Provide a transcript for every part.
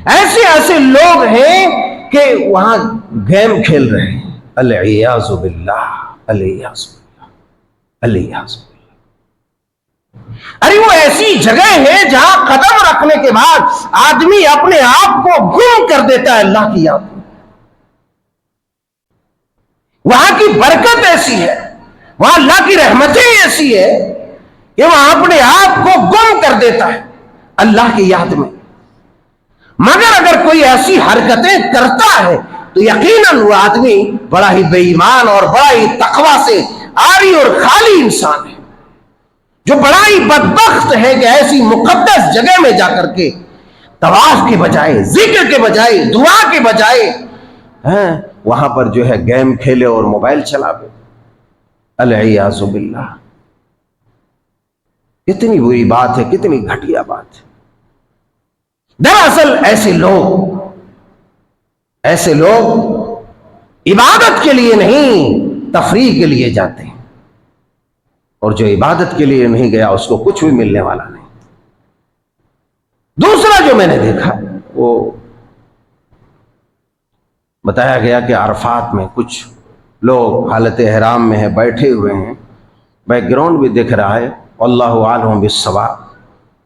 ایسے ایسے لوگ ہیں کہ وہاں گیم کھیل رہے ہیں، الیاذ باللہ، الیاذ باللہ، الیاذ باللہ۔ ارے وہ ایسی جگہ ہے جہاں قدم رکھنے کے بعد آدمی اپنے آپ کو گم کر دیتا ہے اللہ کی یاد میں۔ وہاں کی برکت ایسی ہے، وہاں اللہ کی رحمتیں ایسی ہے کہ وہاں اپنے آپ کو گم کر دیتا ہے اللہ کی یاد میں۔ مگر اگر کوئی ایسی حرکتیں کرتا ہے تو یقیناً وہ آدمی بڑا ہی بے ایمان اور بڑا ہی تقوی سے عاری اور خالی انسان ہے، جو بڑا ہی بدبخت ہے کہ ایسی مقدس جگہ میں جا کر کے طواف کے بجائے، ذکر کے بجائے، دعا کے بجائے وہاں پر جو ہے گیم کھیلے اور موبائل چلاوے، الیاذ باللہ۔ کتنی بری بات ہے، کتنی گھٹیا بات ہے۔ دراصل ایسے لوگ عبادت کے لیے نہیں، تفریح کے لیے جاتے ہیں، اور جو عبادت کے لیے نہیں گیا اس کو کچھ بھی ملنے والا نہیں۔ دوسرا جو میں نے دیکھا وہ بتایا گیا کہ عرفات میں کچھ لوگ حالت احرام میں ہیں، بیٹھے ہوئے ہیں، بیک گراؤنڈ بھی دکھ رہا ہے، واللہ اعلم بالصواب۔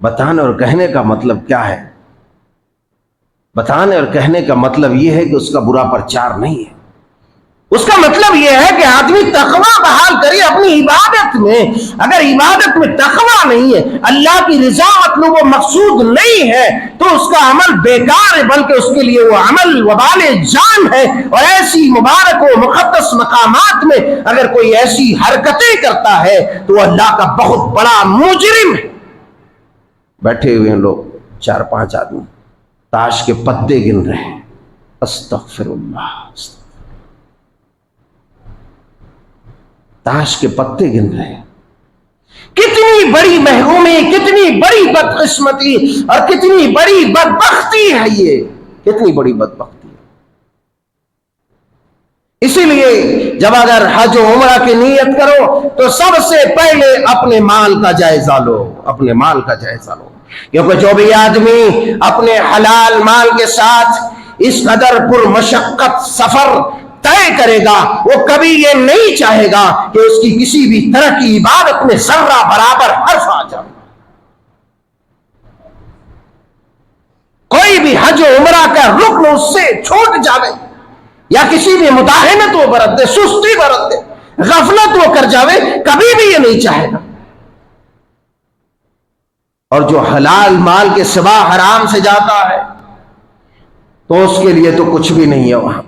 بتانے اور کہنے کا مطلب کیا ہے؟ بتانے اور کہنے کا مطلب یہ ہے کہ اس کا برا پرچار نہیں ہے، اس کا مطلب یہ ہے کہ آدمی تقوی بحال کرے اپنی عبادت میں۔ اگر عبادت میں تقوی نہیں ہے، اللہ کی رضا مطلوب و مقصود نہیں ہے، تو اس کا عمل بیکار ہے، بلکہ اس کے لیے وہ عمل وبال جان ہے۔ اور ایسی مبارک و مقدس مقامات میں اگر کوئی ایسی حرکتیں کرتا ہے تو وہ اللہ کا بہت بڑا مجرم ہے۔ بیٹھے ہوئے ہیں لوگ، 4-5 آدمی تاش کے پتے گن رہے ہیں، استغفر اللہ، تاش کے پتے گن رہے ہیں۔ کتنی بڑی محرومی، کتنی بڑی بدقسمتی اور کتنی بڑی بدبختی ہے یہ، کتنی بڑی بدبختی ہے۔ اسی لیے جب اگر حج و عمرہ کی نیت کرو تو سب سے پہلے اپنے مال کا جائزہ لو، اپنے مال کا جائزہ لو، کیونکہ جو بھی آدمی اپنے حلال مال کے ساتھ اس قدر پر مشقت سفر طے کرے گا، وہ کبھی یہ نہیں چاہے گا کہ اس کی کسی بھی طرح کی عبادت میں ذرہ برابر حرف آ جائے۔ کوئی بھی حج و عمرہ کا رکن اس سے چھوٹ جاوے، یا کسی بھی مداہنت وہ برت دے، سستی برت دے، غفلت وہ کر جاوے، کبھی بھی یہ نہیں چاہے گا۔ اور جو حلال مال کے سوا حرام سے جاتا ہے تو اس کے لیے تو کچھ بھی نہیں ہے وہاں۔